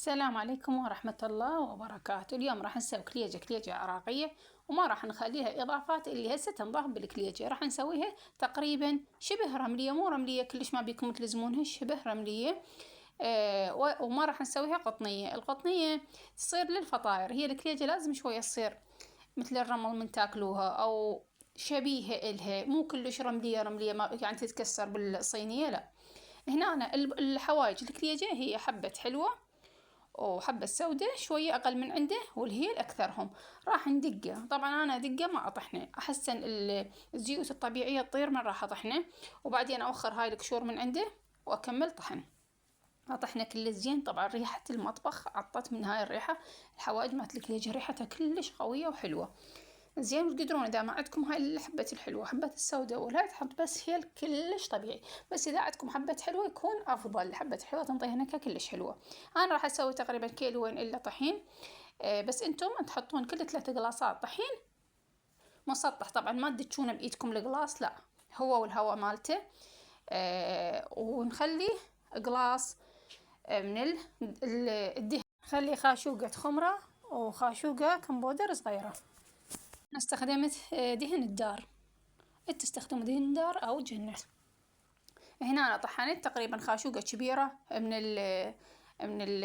السلام عليكم ورحمة الله وبركاته. اليوم راح نسوي كليجة عراقية، وما راح نخليها إضافات اللي هسه تنضاف بالكليجة. راح نسويها تقريبا شبه رملية، مو رملية كلش ما بيكم تلزمونها، شبه رملية. وما راح نسويها قطنية. القطنية تصير للفطاير، هي الكليجة لازم شوية تصير مثل الرمل من تاكلوها أو شبيهة إلها، مو كلش رملية ما يعني تتكسر بالصينية، لا. هنا أنا الحوايج الكليجة هي حبة حلوة وحبة سودة شوية أقل من عنده، والهيل أكثرهم. راح ندقه، طبعا أنا دقه ما أطحنه، أحسن الزيوت الطبيعية تطير من راح أطحنه، وبعدين أوخر هاي القشور من عنده وأكمل طحن. أطحنه كل زين. طبعا ريحة المطبخ عطت من هاي الريحة، الحوايج مالت الكليجة ريحتها كلش قوية وحلوة. زين، وتقدرون إذا ما عندكم هاي الحبة الحلوة حبة السوداء ولا تحط بس هيل كلش طبيعي، بس إذا عندكم حبة حلوة يكون أفضل، حبة حلوة تنطيها نكهة كلش حلوة. أنا راح أسوي تقريبا كيلوين إلا طحين. بس أنتم تحطون كل 3 قلاصات طحين مسطح، طبعا ما تدشونه بإيدكم القلاص، لا، هو والهواء مالته. ونخلي قلاص من الدهن، نخلي خاشوقة خمرة وخاشوقة كمبودر صغيرة. استخدمت دهن الدار، تستخدموا دهن الدار أو جنة. هنا أنا طحنت تقريبا خاشوقة كبيرة من ال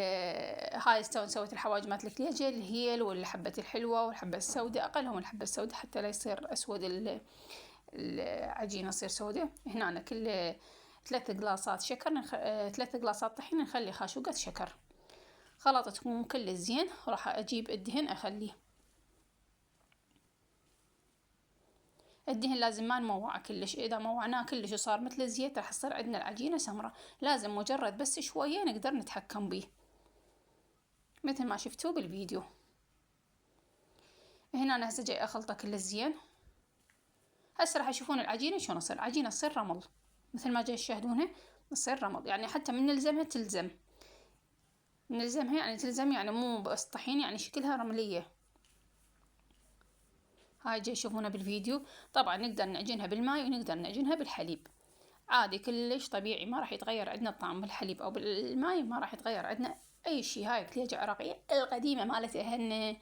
هاي سويت الحوايج مالت الكليجة، الهيل والحبة الحلوة والحبة السوداء، أقلهم الحبة السوداء حتى لا يصير أسود العجينة تصير سوداء. هنا أنا كل 3 قلاصات شكر 3 قلاصات طحين نخلي خاشوقة شكر. خلطتهم كل زين، راح أجيب الدهن أخليه. الدهن لازم ما نموعه كلش، إذا موعناه كلش وصار مثل الزيت راح تصير عندنا العجينة سمرة، لازم مجرد بس شوية نقدر نتحكم بيه مثل ما شفتوه بالفيديو. هنا أنا هسه جاي أخلطه كل زين. هسه راح تشوفون العجينة شلون تصير، العجينة تصير رمل مثل ما جاي تشاهدونها، تصير رمل، يعني حتى من نلزمها يعني تلزم، يعني مو بس طحين، يعني شكلها رملية. هاي جاي تشوفونها بالفيديو. طبعا نقدر نعجنها بالماء ونقدر نعجنها بالحليب عادي، كلش طبيعي، ما راح يتغير عندنا الطعم بالحليب او بالماي، ما راح يتغير عندنا اي شيء. هاي كليجة عراقية القديمة مالت اهلنا،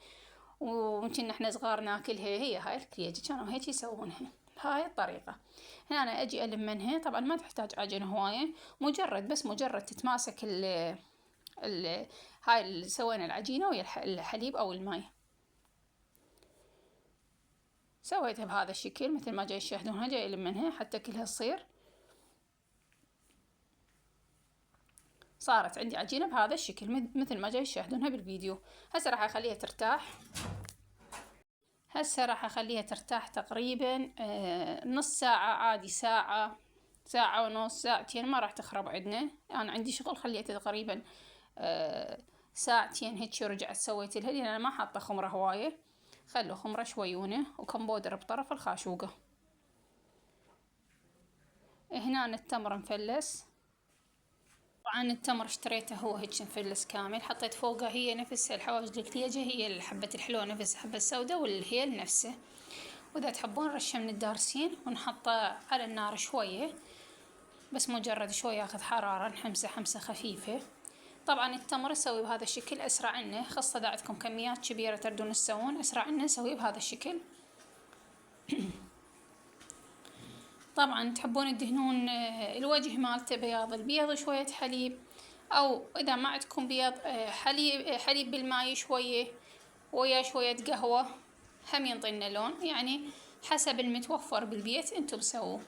وممكن احنا صغار ناكلها، هي هاي الكليجة كانوا هيك يسوونها بهاي الطريقة. هنا انا اجي المنها، طبعا ما تحتاج عجن هواية، مجرد تتماسك هاي اللي سوينا العجينة ويا الحليب او الماي. سويتها بهذا الشكل مثل ما جاي تشاهدونها، جاي المنها حتى كلها تصير. صارت عندي عجينة بهذا الشكل مثل ما جاي تشاهدونها بالفيديو. هسه راح اخليها ترتاح تقريبا نص ساعة عادي، ساعة ونص، ساعتين، ما راح تخرب عندنا. انا عندي شغل خليته تقريبا ساعتين هيك، ورجعت سويت لها لان انا ما حاطة خمرة هواية، خلوا خمرة شويونة وكمبودر بطرف الخاشوقة. هنا التمر مفلس، طبعا التمر اشتريته هو هيك مفلس كامل، حطيت فوقه هي نفس الحواوج الكليجة، هي الحبة الحلوة نفس الحبة السوداء والهيل نفسه. واذا تحبون رشة من الدارسين ونحطه على النار شوية، بس مجرد شوية ياخذ حرارة، نحمسه حمسة خفيفة. طبعا التمر نسوي بهذا الشكل اسرع عنه، خاصة اذا عندكم كميات كبيرة تردون تسوون اسرع عنه نسويه بهذا الشكل. طبعا تحبون تدهنون الوجه مالته بياض البيض شوية حليب، او اذا ما عندكم بيض حليب بالماي شوية ويا شوية قهوة هم ينطينا لون، يعني حسب المتوفر بالبيت انتم سووه.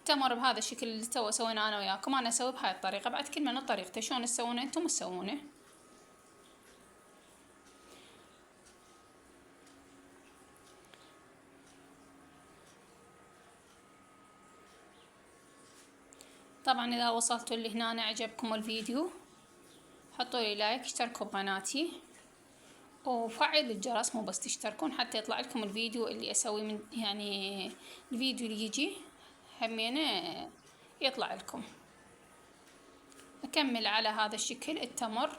تمر بهذا الشكل اللي سويناه انا وياكم، انا اسوي بهاي الطريقة، بعد كل من طريقته شلون تسوونه انتم تسوونه. طبعا اذا وصلتوا لهنا عجبكم الفيديو حطوا لي لايك، اشتركوا بقناتي وفعل الجرس، مو بس تشتركون حتى يطلع لكم الفيديو اللي اسوي من يعني الفيديو اللي يجي همينه يطلع لكم. اكمل على هذا الشكل التمر.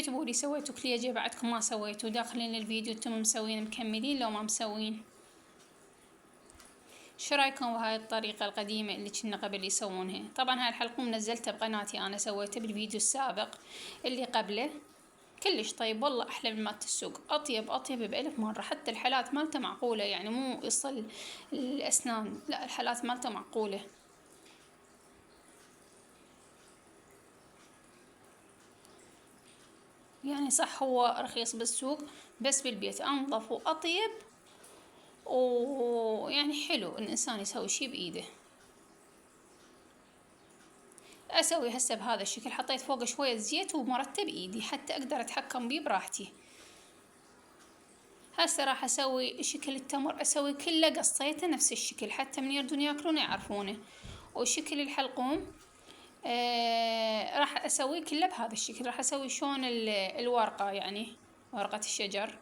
اكتبوا لي سويتوا كليجة بعدكم ما سويتوا، داخلين الفيديو انتم مسوين مكملين لو ما مسوين. شو رايكم بهاي الطريقة القديمة اللي كنا قبل يسوونها؟ طبعا هاي الحلقوم نزلتها بقناتي انا، سويتها بالفيديو السابق اللي قبله. كلش طيب والله، احلى من مالت السوق، اطيب بألف مرة. حتى الحلات مالته معقولة، يعني مو يصل الاسنان، لا الحلات مالته معقولة. يعني صح هو رخيص بالسوق، بس بالبيت انظف واطيب، ويعني حلو الانسان يسوي شي بايده. اسوي هسه بهذا الشكل، حطيت فوقه شوية زيت ومرتب ايدي حتى اقدر اتحكم بيه براحتي. هسه راح اسوي شكل التمر، اسوي كله قصيته نفس الشكل حتى من يردون ياكلونه يعرفونه. وشكل الحلقوم راح اسويه كله بهذا الشكل. راح اسوي شلون الورقة، يعني ورقة الشجر.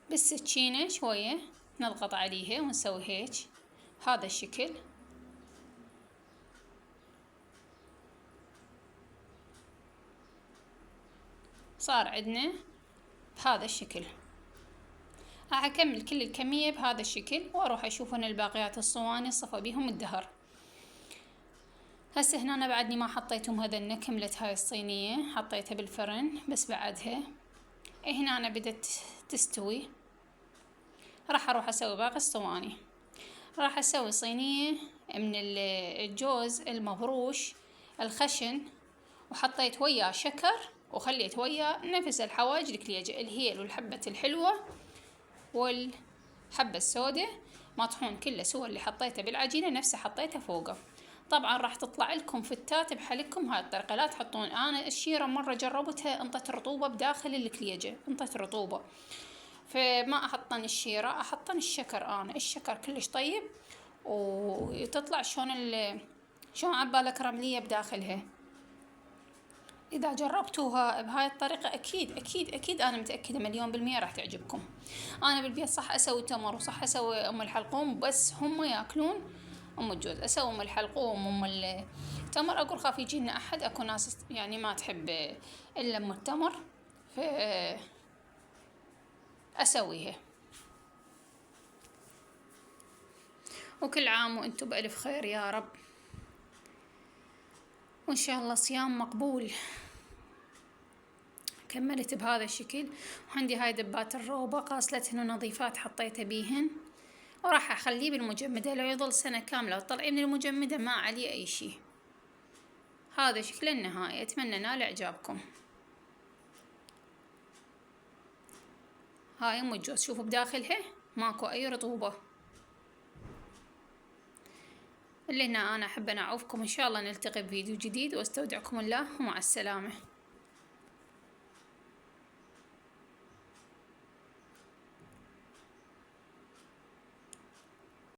بالسكينة شوية نضغط عليها ونسوي هيك هذا الشكل. صار عندنا بهذا الشكل. راح اكمل كل الكمية بهذا الشكل واروح اشوف ان الباقيات الصواني صفى بيهم الدهر. هسه هنا أنا بعدني ما حطيتهم هذنه، كملت هاي الصينية حطيتها بالفرن بس بعدها. هنا أنا بدت تستوي، راح اروح اسوي باقي الصواني. راح اسوي صينية من الجوز المبروش الخشن، وحطيت وياه شكر، وخليت وياه نفس الحوايج الكليجة، الهيل والحبة الحلوة والحبة السوداء مطحون كله سوى اللي حطيته بالعجينة نفسه حطيته فوقه. طبعا راح تطلع لكم فتات بحلقكم هاي الطريقة. لا تحطون، انا الشيرة مرة جربتها انطت رطوبة بداخل الكليجة، انطت رطوبة، فما احطن الشيرة، احطن الشكر. انا الشكر كلش طيب وتطلع شلون عبالك رملية بداخلها. اذا جربتوها بهاي الطريقة اكيد انا متأكدة 1000000% راح تعجبكم. انا بالبيت صح اسوي تمر وصح اسوي ام الحلقوم، بس هم ياكلون ام الجوز. اسوي ام الحلقوم ام التمر، اقول خاف يجينا احد، اكو ناس يعني ما تحب الا ام التمر، ف اسويها. وكل عام وانتم بألف خير يا رب، وإن شاء الله صيام مقبول. كملت بهذا الشكل، وعندي هاي دبات الروبة غاسلتهن ونظيفات حطيتها بيهن، وراح أخليه بالمجمدة لو يظل سنة كاملة وطلعي من المجمدة ما عليه أي شي. هذا شكل النهائي، أتمنى نال إعجابكم. هاي أم الجوز شوفوا بداخلها ماكو أي رطوبة. اللي هنا أنا أحب أعوفكم، إن شاء الله نلتقي بفيديو جديد، واستودعكم الله ومع السلامة.